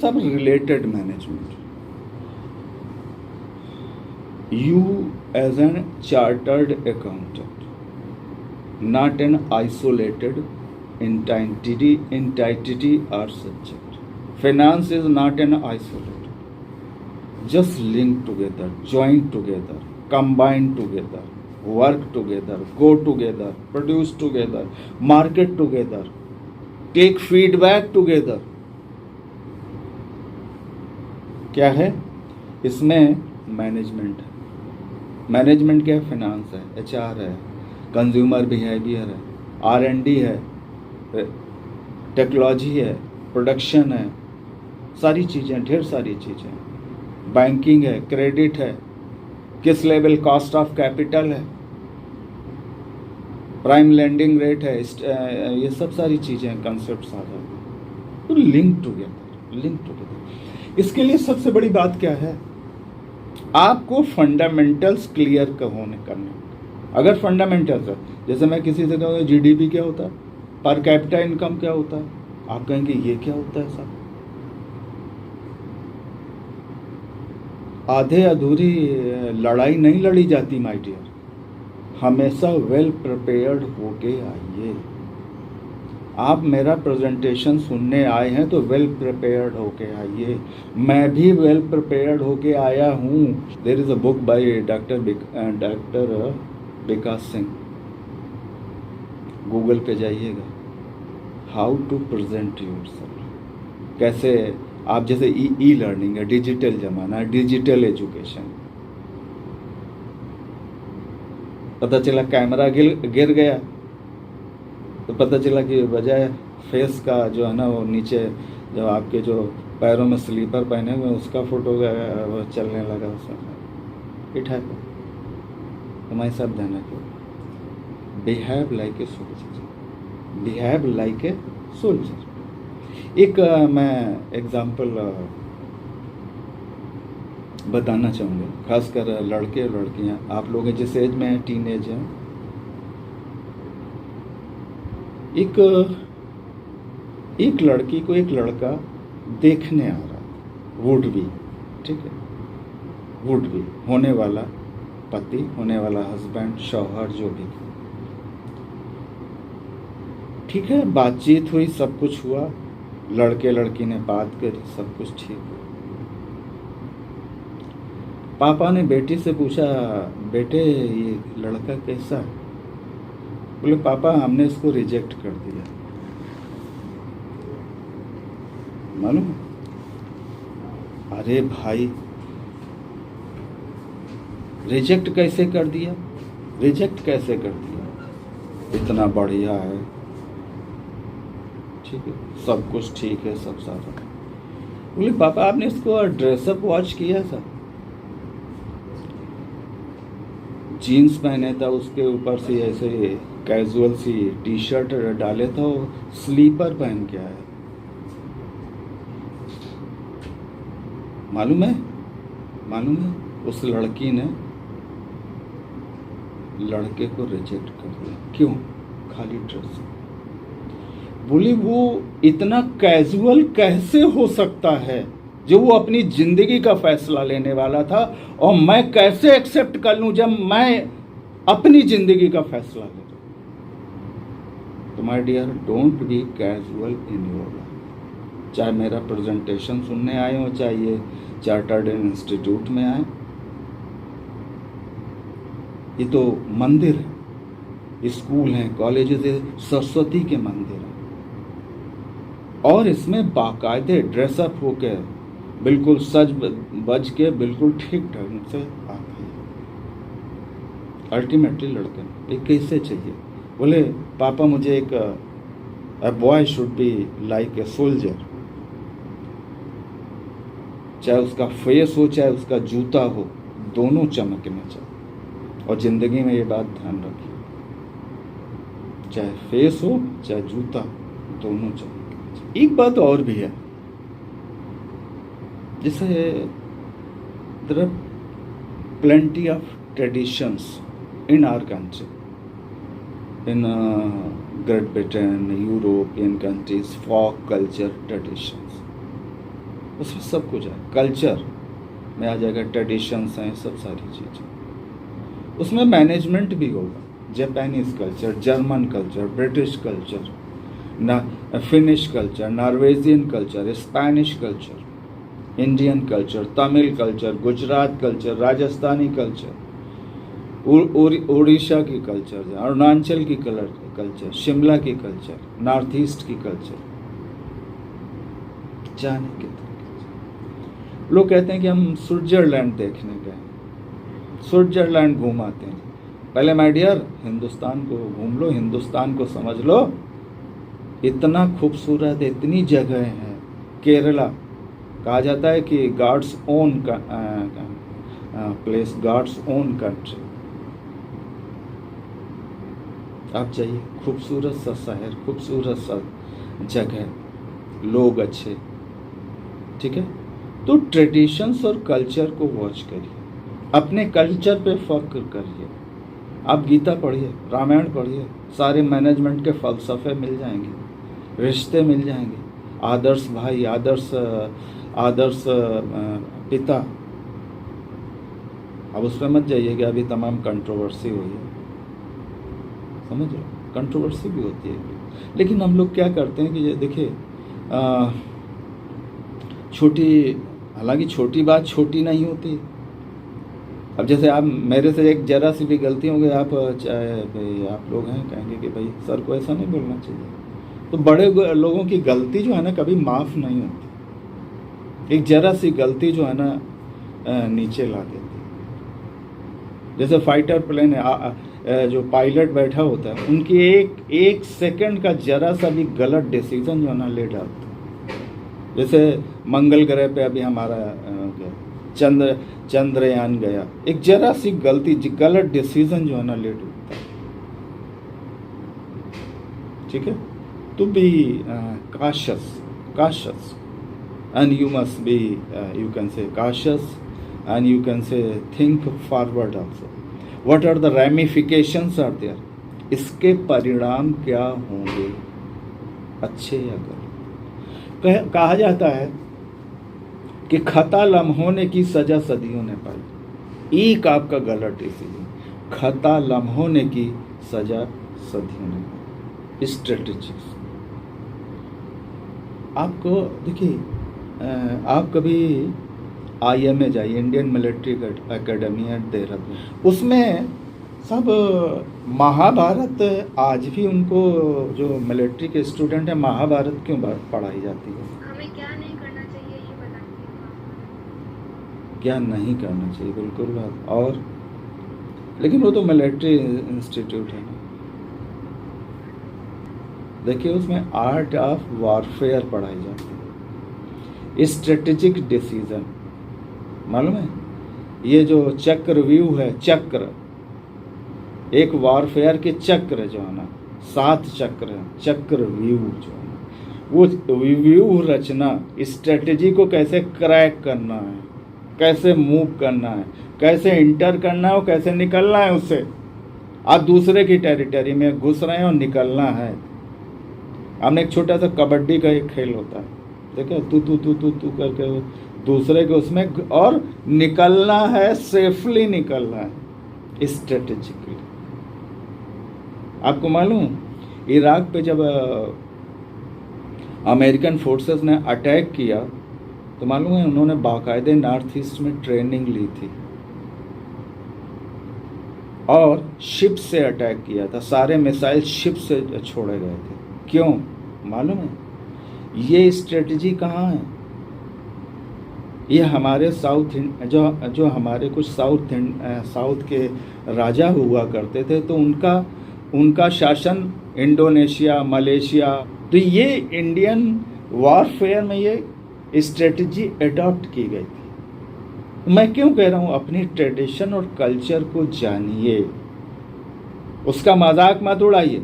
सब related management. You as an chartered accountant, not an isolated entity or subject. Finance is not an isolated. Just link together, join together, combine together, work together, go together, produce together, market together, take feedback together. क्या है इसमें? Management है. Management क्या है? Finance है, HR है, consumer behaviour है, R&D है, टेक्नोलॉजी है, प्रोडक्शन है, सारी चीज़ें, ढेर सारी चीज़ें, बैंकिंग है, क्रेडिट है, किस लेवल कॉस्ट ऑफ कैपिटल है, प्राइम लैंडिंग रेट है, ये सब सारी चीज़ें कंसेप्ट आ जाते. तो लिंक टुगेदर. इसके लिए सबसे बड़ी बात क्या है? आपको फंडामेंटल्स क्लियर करने. अगर फंडामेंटल्स है, जैसे मैं किसी से कहूँगा GDP क्या होता है, पर कैपिटा इनकम क्या होता है, आप कहेंगे ये क्या होता है साहब? आधे अधूरी लड़ाई नहीं लड़ी जाती माय डियर. हमेशा वेल प्रिपेयर्ड होके आइए. आप मेरा प्रेजेंटेशन सुनने आए हैं तो वेल प्रिपेयर्ड होके आइए. मैं भी वेल प्रिपेयर्ड होके आया हूँ. There is a book by doctor Vikas Singh, Google पे जाइएगा, हाउ टू प्रेजेंट योरसेल्फ. कैसे आप, जैसे ई लर्निंग है, डिजिटल ज़माना है, डिजिटल एजुकेशन. पता चला कैमरा गिर गया तो पता चला कि बजाय फेस का जो है ना, वो नीचे जो आपके जो पैरों में स्लीपर पहने हुए उसका फोटो वो चलने लगा उसमें. इट है हमारे साथ ध्यान रखो. Behave like a soldier, behave like a soldier. एक मैं एग्जाम्पल बताना चाहूँगा, खासकर लड़के और लड़कियाँ, आप लोग जिस एज में हैं, टीन एज हैं. एक लड़की को एक लड़का देखने आ रहा, वुड बी, ठीक है, वुड बी होने वाला पति, होने वाला हस्बैंड, शौहर, जो भी, ठीक है. बातचीत हुई, सब कुछ हुआ, लड़के लड़की ने बात करी, सब कुछ ठीक हुआ. पापा ने बेटी से पूछा, बेटे ये लड़का कैसा है? बोले पापा हमने इसको रिजेक्ट कर दिया. मालूम? अरे भाई, रिजेक्ट कैसे कर दिया? रिजेक्ट कैसे कर दिया? इतना बढ़िया है, ठीक है, सब कुछ ठीक है, सब सारा. बोले पापा आपने इसको ड्रेसअप वॉच किया था? जीन्स पहने था, उसके ऊपर से ऐसे कैजुअल सी टी शर्ट डाले था, स्लीपर पहन के आया. मालूम है उस लड़की ने लड़के को रिजेक्ट कर दिया. क्यों? खाली ड्रेस. बोली वो इतना कैजुअल कैसे हो सकता है, जो वो अपनी जिंदगी का फैसला लेने वाला था, और मैं कैसे एक्सेप्ट कर लूं जब मैं अपनी जिंदगी का फैसला ले लूं. तो my dear, don't be casual in your life. चाहे मेरा प्रेजेंटेशन सुनने आए हो, चाहे ये चार्टर्ड इंस्टीट्यूट में आए, ये तो मंदिर है, स्कूल हैं, कॉलेजेस है, सरस्वती के मंदिर हैं, और इसमें बाकायदे ड्रेसअप होकर, बिल्कुल सज बज के, बिल्कुल ठीक ढंग से आते हैं. अल्टीमेटली लड़के एक कैसे चाहिए? बोले पापा मुझे एक a boy should be like a soldier. चाहे उसका फेस हो, चाहे उसका जूता हो, दोनों चमकने चाहिए. और जिंदगी में ये बात ध्यान रखिए, चाहे फेस हो चाहे जूता, दोनों चमकने चाहिए. एक बात और भी है, जैसे there are plenty of traditions in our country, in Great Britain, European countries, folk culture traditions. उसमें सब कुछ है। कल्चर में आ जाएगा, ट्रेडिशंस हैं, सब सारी चीज़ें। उसमें मैनेजमेंट भी होगा, Japanese culture, German culture, British culture, ना Finnish culture, Norwegian culture, Spanish culture, Indian culture, Tamil culture, Gujarat culture, Rajasthani culture, Orissa की कल्चर, अरुणाचल की कल्चर, शिमला की कल्चर, नॉर्थ ईस्ट की कल्चर, जाने के लोग कहते हैं कि हम स्विट्जरलैंड देखने गए, स्विट्जरलैंड घूम आते हैं। पहले माय डियर हिंदुस्तान को घूम लो, हिंदुस्तान को समझ लो, इतना खूबसूरत, इतनी जगह हैं। केरला कहा जाता है कि God's own place, God's own country. आप जाइए, खूबसूरत सा शहर, खूबसूरत सा जगह, लोग अच्छे, ठीक है। तो ट्रेडिशंस और कल्चर को वॉच करिए, अपने कल्चर पे फख्र करिए। आप गीता पढ़िए, रामायण पढ़िए, सारे मैनेजमेंट के फलसफे मिल जाएंगे, रिश्ते मिल जाएंगे, आदर्श भाई, आदर्श पिता। अब उस पर मत जाइए कि अभी तमाम कंट्रोवर्सी हुई है, समझ लो, कंट्रोवर्सी भी होती है। लेकिन हम लोग क्या करते हैं कि ये देखिए, छोटी, हालांकि छोटी बात छोटी नहीं होती। अब जैसे आप मेरे से एक जरा सी भी गलती होगी, आप चाहे भाई आप लोग हैं, कहेंगे कि भाई सर को ऐसा नहीं बोलना चाहिए। तो बड़े लोगों की गलती जो है ना कभी माफ़ नहीं होती। एक जरा सी गलती जो है ना नीचे ला देती। जैसे फाइटर प्लेन है, जो पायलट बैठा होता है, उनकी एक सेकंड का जरा सा भी गलत डिसीजन जो है ना ले डालता है। जैसे मंगल ग्रह पे अभी हमारा चंद्रयान गया, एक जरा सी गलती, गलत डिसीजन जो है ना ले डूबता है, ठीक है। तो B cautious and you must be you can say cautious and you can say think forward also. What are the ramifications are there? इसके परिणाम क्या होंगे, अच्छे या गलत। कहा जाता है कि खता लम्हों ने की सजा सदियों ने पाई। एक आपका गलत डिसीजन, खता लम्हों ने की सजा सदियों ने पाई। स्ट्रेटेजीज आपको देखिए, आप कभी IMA जाइए, Indian Military Academy at Dehradun, उसमें सब महाभारत, आज भी उनको जो मिलिट्री के स्टूडेंट हैं, महाभारत क्यों पढ़ाई जाती है? हमें क्या नहीं करना चाहिए ये बताइए। क्या नहीं करना चाहिए, बिल्कुल बात। और लेकिन वो तो मिलिट्री इंस्टीट्यूट है ना। देखिए उसमें आर्ट ऑफ वॉरफेयर पढ़ाई जाती है, स्ट्रेटेजिक डिसीजन, मालूम है? ये जो चक्रव्यूह है, चक्र, एक वॉरफेयर के चक्र जो है ना, 7 चक्र है, चक्रव्यूह जो है ना, वो व्यूह रचना, स्ट्रेटेजी को कैसे क्रैक करना है, कैसे मूव करना है, कैसे इंटर करना है और कैसे निकलना है उससे। आप दूसरे की टेरिटरी में घुस रहे हैं और निकलना है। हमने एक छोटा सा कबड्डी का एक खेल होता है, देखो, तू करके दूसरे के उसमें, और निकलना है, सेफली निकलना है, स्ट्रेटेजिकली। आपको मालूम, इराक पे जब अमेरिकन फोर्सेस ने अटैक किया तो मालूम है उन्होंने बाकायदे नॉर्थ ईस्ट में ट्रेनिंग ली थी और शिप से अटैक किया था। सारे मिसाइल शिप से छोड़े गए थे। क्यों मालूम है? ये स्ट्रेटजी कहाँ है? ये हमारे जो हमारे कुछ साउथ के राजा हुआ करते थे, तो उनका शासन इंडोनेशिया, मलेशिया, तो ये इंडियन वॉरफेयर में ये स्ट्रेटजी अडॉप्ट की गई थी। मैं क्यों कह रहा हूँ, अपनी ट्रेडिशन और कल्चर को जानिए, उसका मजाक मत उड़ाइए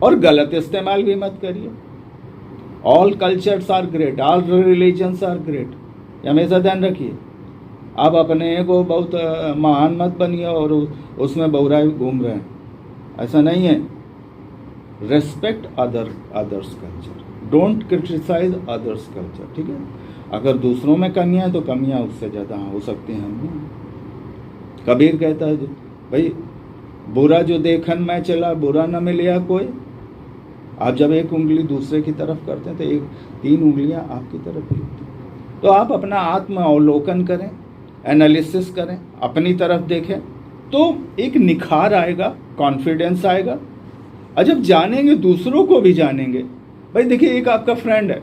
और गलत इस्तेमाल भी मत करिए। All cultures are great, all religions are great, हमेशा ध्यान रखिए। आप अपने को बहुत महान मत बनिए और उसमें बहुराई घूम रहे हैं, ऐसा नहीं है। Respect others culture, don't criticise others culture, ठीक है। अगर दूसरों में कमियां हैं तो कमियां उससे ज़्यादा हो सकती हैं हम में। कबीर कहता है भाई, बुरा जो देखन मैं चला बुरा न मिलिया कोई। आप जब एक उंगली दूसरे की तरफ करते हैं तो 3 उंगलियां आपकी तरफ ही होती हैं। तो आप अपना आत्म अवलोकन करें, एनालिसिस करें, अपनी तरफ देखें, तो एक निखार आएगा, कॉन्फिडेंस आएगा। और जब जानेंगे दूसरों को भी जानेंगे। भाई देखिए, एक आपका फ्रेंड है,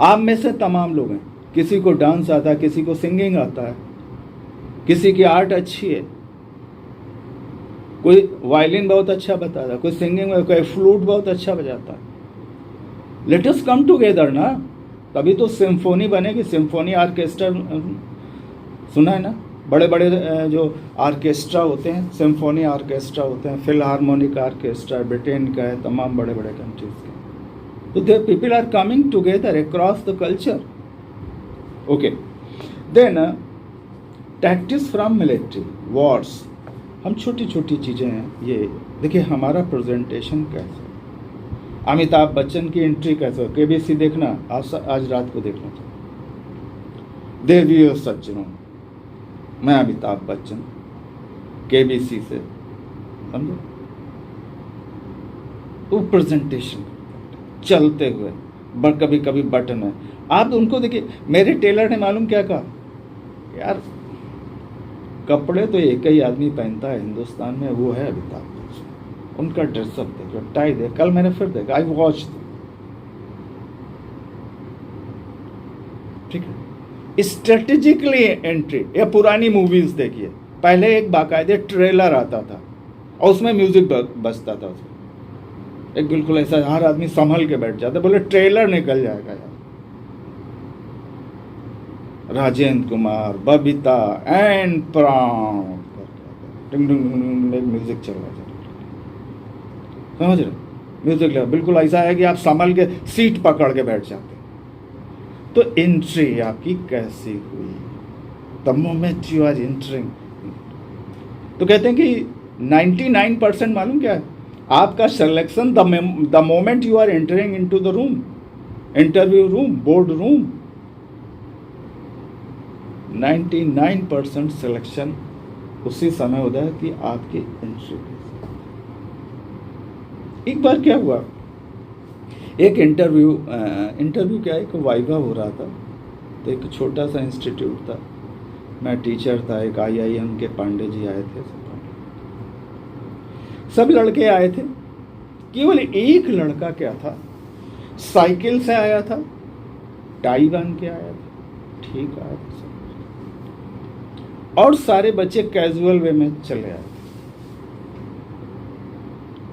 आप में से तमाम लोग हैं, किसी को डांस आता है, किसी को सिंगिंग आता है, किसी की आर्ट अच्छी है, कोई वायलिन बहुत अच्छा बताता है, कोई सिंगिंग में, कोई फ्लूट बहुत अच्छा बजाता है। लेट अस कम टुगेदर ना, तभी तो सिम्फोनी बनेगी। सिम्फोनी ऑर्केस्ट्रा सुना है ना, बड़े बड़े जो ऑर्केस्ट्रा होते हैं, सिम्फोनी ऑर्केस्ट्रा होते हैं, फिलहार्मोनिक ऑर्केस्ट्रा ब्रिटेन का है, तमाम बड़े बड़े कंट्रीज के। तो they people are coming together across the culture. Okay, then tactics from military wars. हम छोटी छोटी चीज़ें हैं ये। देखिए हमारा प्रेजेंटेशन कैसा, अमिताभ बच्चन की एंट्री कैसे हो, केबीसी देखना, आज रात को देखना चाहिए। देवी और सज्जनों, मैं अमिताभ बच्चन, केबीसी से, समझो। तो प्रेजेंटेशन चलते हुए कभी कभी बटन है, आप उनको देखिए। मेरे टेलर ने मालूम क्या कहा, यार कपड़े तो एक ही आदमी पहनता है हिंदुस्तान में, वो है अमिताभ बच्चन। उनका ड्रेसअप देखो, टाई देख, कल मैंने फिर देखा, आई वॉच, ठीक है। स्ट्रेटेजिकली एंट्री, या पुरानी मूवीज देखिए, पहले एक बाकायदे ट्रेलर आता था और उसमें म्यूजिक बजता था, उसमें एक बिल्कुल ऐसा, हर आदमी संभल के बैठ जाता, बोले ट्रेलर निकल जाएगा यार। राजेंद्र कुमार, बबीता एंड प्राण, म्यूजिक चल रहा है, समझ रहे, म्यूजिक बिल्कुल ऐसा है कि आप संभल के सीट पकड़ के बैठ जाते। तो एंट्री आपकी कैसी हुई, the moment you are entering. तो कहते हैं कि 99% मालूम क्या है, आपका selection the moment you are entering into the room, interview room, board room. 99% selection उसी समय होता है कि आपकी एंट्री। एक बार क्या हुआ, एक इंटरव्यू क्या है, एक वाइवा हो रहा था। तो एक छोटा सा इंस्टीट्यूट था, मैं टीचर था, एक IIM के पांडे जी आए थे, सब लड़के आए थे। केवल एक लड़का क्या था, साइकिल से आया था, टाई बांध के आया था, ठीक आया था, और सारे बच्चे कैजुअल वे में चले आए।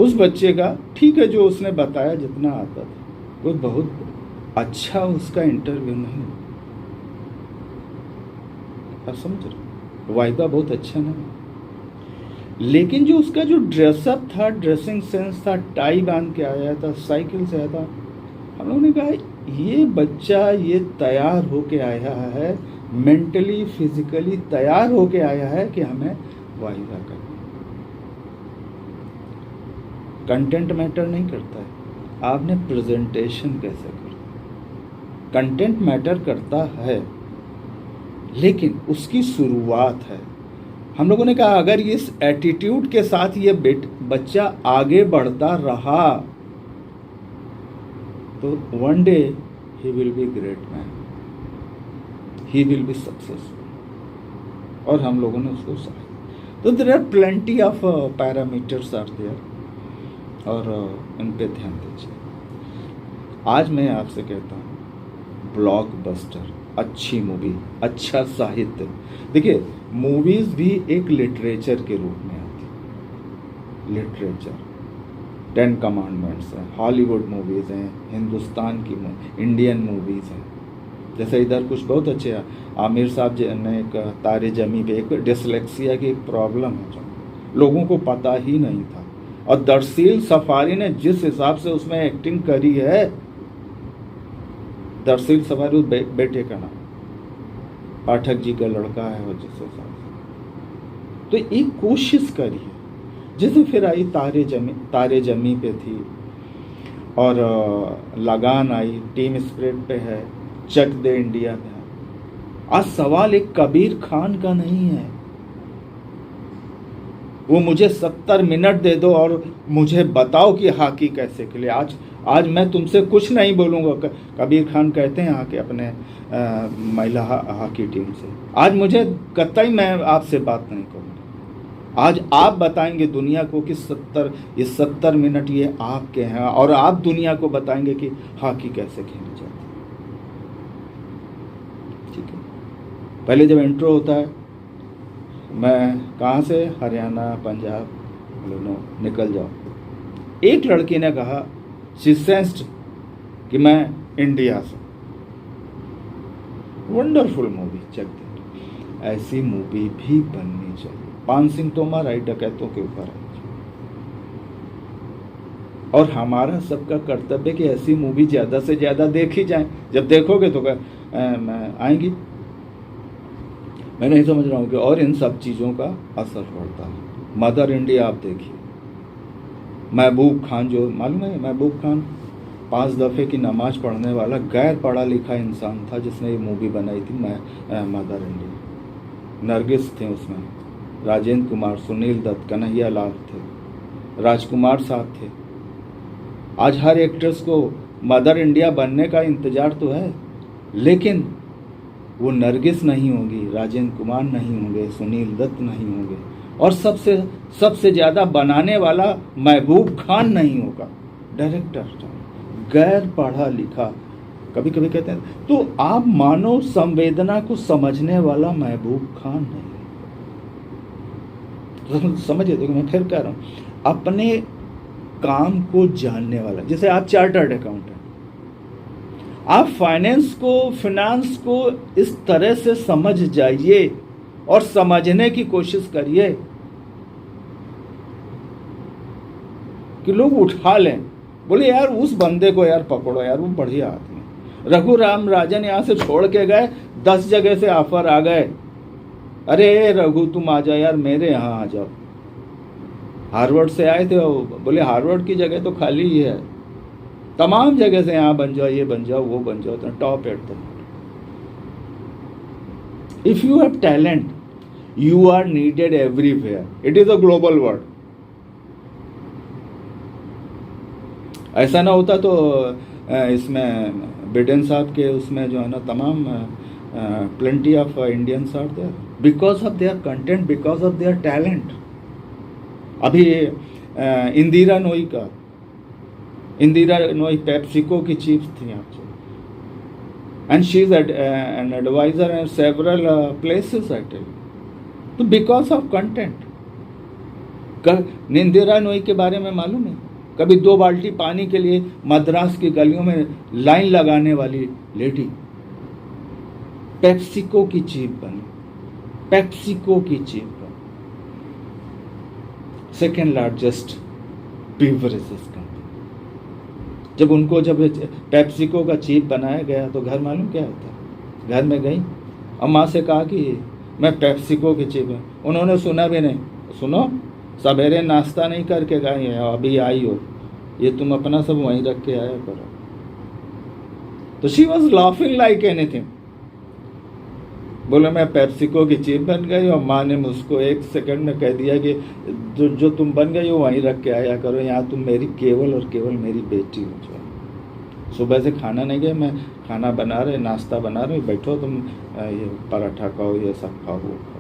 उस बच्चे का ठीक है, जो उसने बताया जितना आता था, कोई बहुत अच्छा उसका इंटरव्यू नहीं, आप समझ रहे, वाइबा बहुत अच्छा नहीं, लेकिन जो उसका जो ड्रेसअप था, ड्रेसिंग सेंस था, टाई बांध के आया था, साइकिल से आया था, हम लोगों ने कहा ये बच्चा ये तैयार होके आया है, मेंटली फिजिकली तैयार होके आया है कि हमें वाइवा करना। कंटेंट मैटर नहीं करता है, आपने प्रेजेंटेशन कैसे कर, कंटेंट मैटर करता है, लेकिन उसकी शुरुआत है। हम लोगों ने कहा अगर इस एटीट्यूड के साथ ये बच्चा आगे बढ़ता रहा तो one day he will be great man, he will be successful. और हम लोगों ने उसको सहाय। तो there are plenty of parameters are there, और इन पे ध्यान दीजिए। आज मैं आपसे कहता हूँ ब्लॉकबस्टर, अच्छी मूवी, अच्छा साहित्य। देखिए मूवीज भी एक लिटरेचर के रूप में आती है, लिटरेचर। 10 कमांडमेंट्स हैं, हॉलीवुड मूवीज़ हैं, हिंदुस्तान की इंडियन मूवीज़ हैं। जैसे इधर कुछ बहुत अच्छे हैं, आमिर साहब ने एक तारे जमी पे, एक डिसलेक्सिया की एक प्रॉब्लम है जो लोगों को पता ही नहीं था, और दरसील सफारी ने जिस हिसाब से उसमें एक्टिंग करी है, दरसील सफारी उस बेटे का नाम पाठक जी का लड़का है, और जिस हिसाब से तो एक कोशिश करी है। जैसे फिर आई तारे जमी पे थी, और लगान आई, टीम स्पिरिट पे है, चक दे इंडिया पे है। आज सवाल एक कबीर खान का नहीं है, वो मुझे 70 मिनट दे दो और मुझे बताओ कि हॉकी कैसे खेले। आज मैं तुमसे कुछ नहीं बोलूँगा। कबीर खान कहते हैं आके अपने महिला हॉकी टीम से, आज मुझे कतई मैं आपसे बात नहीं करूँगा। आज आप बताएंगे दुनिया को कि 70 मिनट ये आपके हैं, और आप दुनिया को बताएंगे कि हॉकी कैसे खेली जाती है। ठीक है, पहले जब इंट्रो होता है, मैं कहाँ से, हरियाणा, पंजाब, नो निकल जाओ। एक लड़की ने कहा, शी सेंस्ड कि मैं इंडिया से। Wonderful movie, check that. ऐसी मूवी भी बननी चाहिए। पान सिंह तोमर आई डकैतों के ऊपर आई, और हमारा सबका कर्तव्य कि ऐसी मूवी ज्यादा से ज्यादा देखी जाए। जब देखोगे तो आएंगी। मैं नहीं समझ रहा हूँ कि और इन सब चीज़ों का असर पड़ता है। मदर इंडिया आप देखिए, महबूब खान, जो मालूम है महबूब खान 5 दफ़े की नमाज पढ़ने वाला गैर पढ़ा लिखा इंसान था जिसने ये मूवी बनाई थी मदर इंडिया। नरगिस थे उसमें, राजेंद्र कुमार, सुनील दत्त, कन्हैया लाल थे, राजकुमार साहब थे। आज हर एक्ट्रेस को मदर इंडिया बनने का इंतजार तो है, लेकिन वो नरगिस नहीं होगी, राजेंद्र कुमार नहीं होंगे, सुनील दत्त नहीं होंगे, और सबसे ज़्यादा बनाने वाला महबूब खान नहीं होगा। डायरेक्टर गैर पढ़ा लिखा, कभी कभी कहते हैं। तो आप मानव संवेदना को समझने वाला महबूब खान नहीं। तो समझिए, देखो मैं फिर कह रहा हूँ, अपने काम को जानने वाला। जैसे आप चार्टर्ड अकाउंटेंट, आप फाइनेंस को इस तरह से समझ जाइए और समझने की कोशिश करिए कि लोग उठा लें, बोले यार उस बंदे को यार पकड़ो यार, वो बढ़िया आदमी है। रघुराम राजन यहाँ से छोड़ के गए, 10 जगह से ऑफर आ गए, अरे रघु तुम आ जाओ यार, मेरे यहाँ आ जाओ। हार्वर्ड से आए थे, बोले हार्वर्ड की जगह तो खाली ही है, तमाम जगह से यहाँ बन जाओ, ये बन जाओ, वो बन जाओ, तो top at the. If you have talent, you are needed everywhere. It is a global world. ऐसा ना होता तो इसमें बिडेन साहब के उसमें जो है ना, तमाम plenty of Indians are there because of their content, because of their talent. अभी इंदिरा नोई पेप्सिको की चीफ थी आपसे, and she is an advisor and several places I tell. तो because of content. Indira Nooyi के बारे में मालूम है, कभी 2 बाल्टी पानी के लिए मद्रास की गलियों में लाइन लगाने वाली लेडी पेप्सिको की चीफ बनी, पेप्सिको की चीफ बनी, सेकेंड लार्जेस्ट बेवरेजेस कंपनी। जब पेप्सिको का चीफ बनाया गया तो घर मालूम क्या होता, घर में गई और माँ से कहा कि मैं पेप्सिको की चीफ हूँ। उन्होंने सुना भी नहीं। सुनो, सवेरे नाश्ता नहीं करके गई है, अभी आई हो, ये तुम अपना सब वहीं रख के आया करो। तो she was laughing like anything. बोले मैं पेप्सिको की चीफ बन गई, और माँ ने मुझको 1 सेकंड में कह दिया कि जो तुम बन गई हो वहीं रख के आया करो, यहाँ तुम मेरी केवल और केवल मेरी बेटी हो। जो सुबह से खाना नहीं गए, मैं खाना बना रहे, नाश्ता बना रहे, बैठो तुम, ये पराठा खाओ, ये सब खाओ, वो खाओ।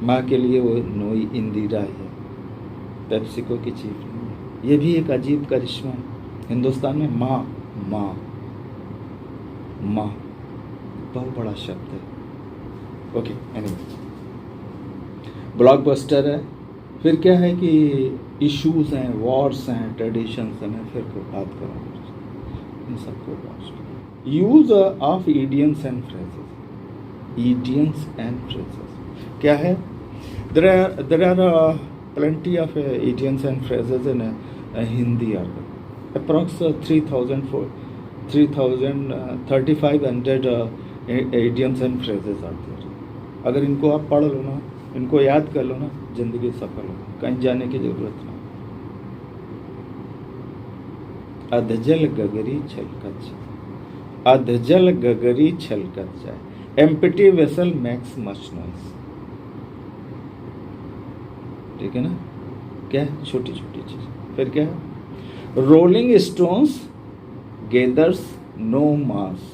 माँ के लिए वो नोई इंदिरा है, पेप्सिको की चीफ नहीं। ये भी एक अजीब करिश्मा है हिंदुस्तान में। माँ माँ माँ बहुत बड़ा शब्द है। ओके, एनीवे, ब्लॉकबस्टर है। फिर क्या है कि इश्यूज हैं, वॉर्स हैं, ट्रेडिशंस हैं। मैं फिर बात करूँगा इन सबको। Use of idioms and phrases. Idioms and phrases क्या है? There are plenty of idioms and phrases in Hindi are approx 3,500 idioms and phrases are there. अगर इनको आप पढ़ लो ना, इनको याद कर लो ना, जिंदगी सफल हो, कहीं जाने की जरूरत नहीं। अधजल गगरी छलकत जाए, अधजल गगरी छलकत जाए, empty vessel max much noise. ठीक है ना, क्या है, छोटी छोटी चीज। फिर क्या है, रोलिंग स्टोन्स गेदर्स नो मास,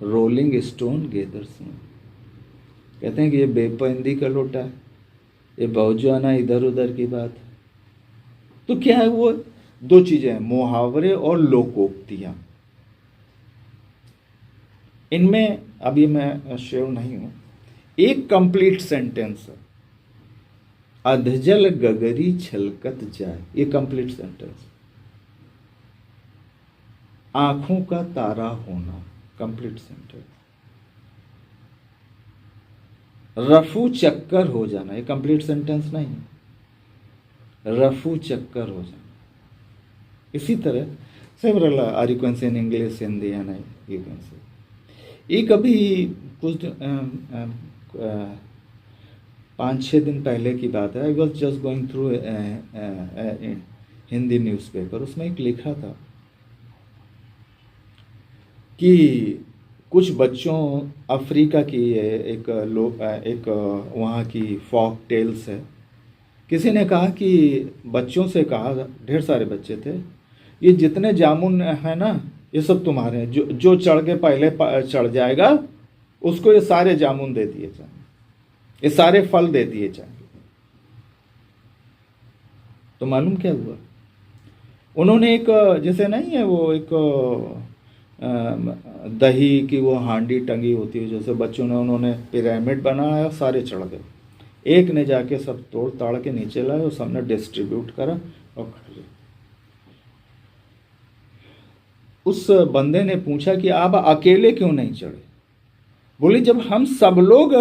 रोलिंग स्टोन गेदर्स नो। कहते हैं कि ये बेपंदी का लोटा है, ये बहुत जो आना इधर उधर की बात है। तो क्या है, वो दो चीजें हैं, मुहावरे और लोकोक्तियां। इनमें अभी मैं श्योर नहीं हूं, एक कंप्लीट सेंटेंस है, अधजल गगरी छलकत जाए, ये कंप्लीट सेंटेंस। आंखों का तारा होना, कंप्लीट सेंटेंस। रफू चक्कर हो जाना, ये कंप्लीट सेंटेंस नहीं, रफू चक्कर हो जाना। इसी तरह several are you can say in English, Hindi and you can say. ये कभी कुछ 5-6 दिन पहले की बात है, I was just going through Hindi newspaper, उसमें एक लिखा था कि कुछ बच्चों, अफ्रीका की एक वहाँ की फॉक टेल्स है। किसी ने कहा कि बच्चों से कहा, ढेर सारे बच्चे थे, ये जितने जामुन है ना, ये सब तुम्हारे हैं, जो चढ़ के पहले चढ़ जाएगा उसको ये सारे जामुन दे दिए जाएंगे, ये सारे फल दे दिए जाएंगे। तो मालूम क्या हुआ, उन्होंने एक, जैसे नहीं है वो एक दही की वो हांडी टंगी होती है, जैसे बच्चों ने, उन्होंने पिरामिड बनाया, सारे चढ़ गए। एक ने जाके सब तोड़ ताड़ के नीचे लाए और सबने डिस्ट्रीब्यूट करा और खा लिया। उस बंदे ने पूछा कि आप अकेले क्यों नहीं चढ़े? बोले जब हम सब लोग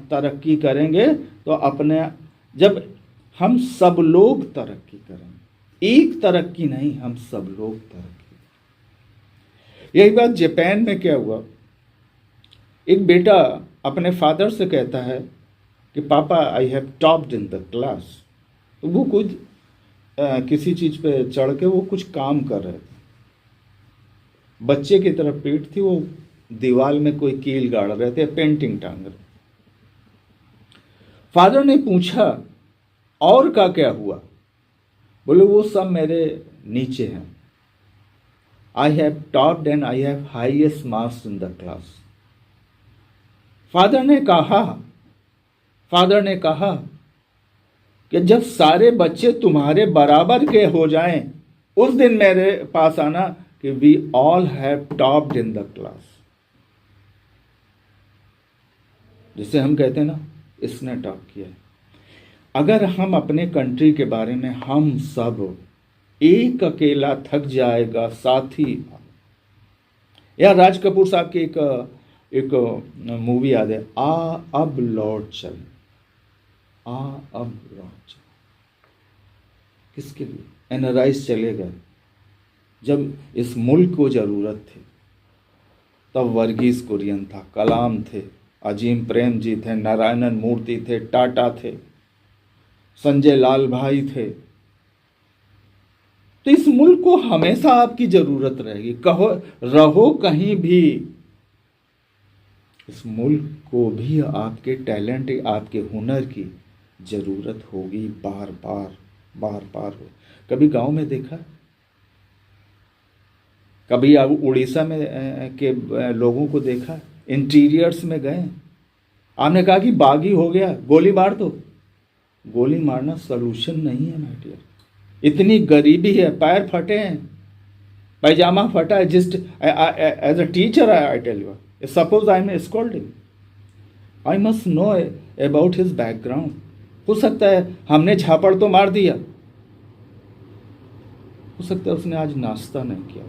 तरक्की करेंगे तो अपने, जब हम सब लोग तरक्की करेंगे, एक तरक्की नहीं, हम सब लोग तरक्की। यही बात जापान में क्या हुआ, एक बेटा अपने फादर से कहता है कि पापा I have topped in the class. तो वो कुछ किसी चीज़ पे चढ़ के वो कुछ काम कर रहे थे, बच्चे की तरफ पीठ थी, वो दीवार में कोई कील गाड़ रहे थे, पेंटिंग टांग रहे। फादर ने पूछा और का क्या हुआ? बोले वो सब मेरे नीचे हैं, I have topped and I have highest marks in the class. Father ने कहा कि जब सारे बच्चे तुम्हारे बराबर के हो जाएं, उस दिन मेरे पास आना कि we all have topped in the class. जिसे हम कहते हैं ना, इसने टॉप किया है। अगर हम अपने कंट्री के बारे में, हम सब, एक अकेला थक जाएगा साथी। या राज कपूर साहब की एक मूवी याद है, आ अब लौट चल, आ अब लौट चल। किसके लिए? एनराइज चले गए जब इस मुल्क को जरूरत थी, तब वर्गीज कुरियन था, कलाम थे, अजीम प्रेम जी थे, नारायणन मूर्ति थे, टाटा थे, संजय लाल भाई थे। तो इस मुल्क को हमेशा आपकी जरूरत रहेगी, कहो रहो कहीं भी, इस मुल्क को भी आपके टैलेंट, आपके हुनर की जरूरत होगी, बार बार हो। कभी गांव में देखा, कभी आप उड़ीसा में के लोगों को देखा, इंटीरियर्स में गए, आपने कहा कि बागी हो गया, गोली मार दो। गोली मारना सलूशन नहीं है माय डियर। इतनी गरीबी है, पैर फटे हैं, पैजामा फटा है। Just as a teacher I tell you, suppose I am scolding, I must know about his background. हो सकता है हमने झापड़ तो मार दिया, हो सकता है उसने आज नाश्ता नहीं किया,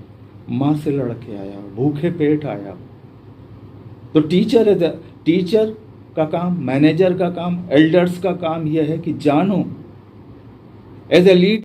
माँ से लड़के आया, भूखे पेट आया। तो टीचर का काम, मैनेजर का काम, एल्डर्स का काम यह है कि जानो, एज ए लीड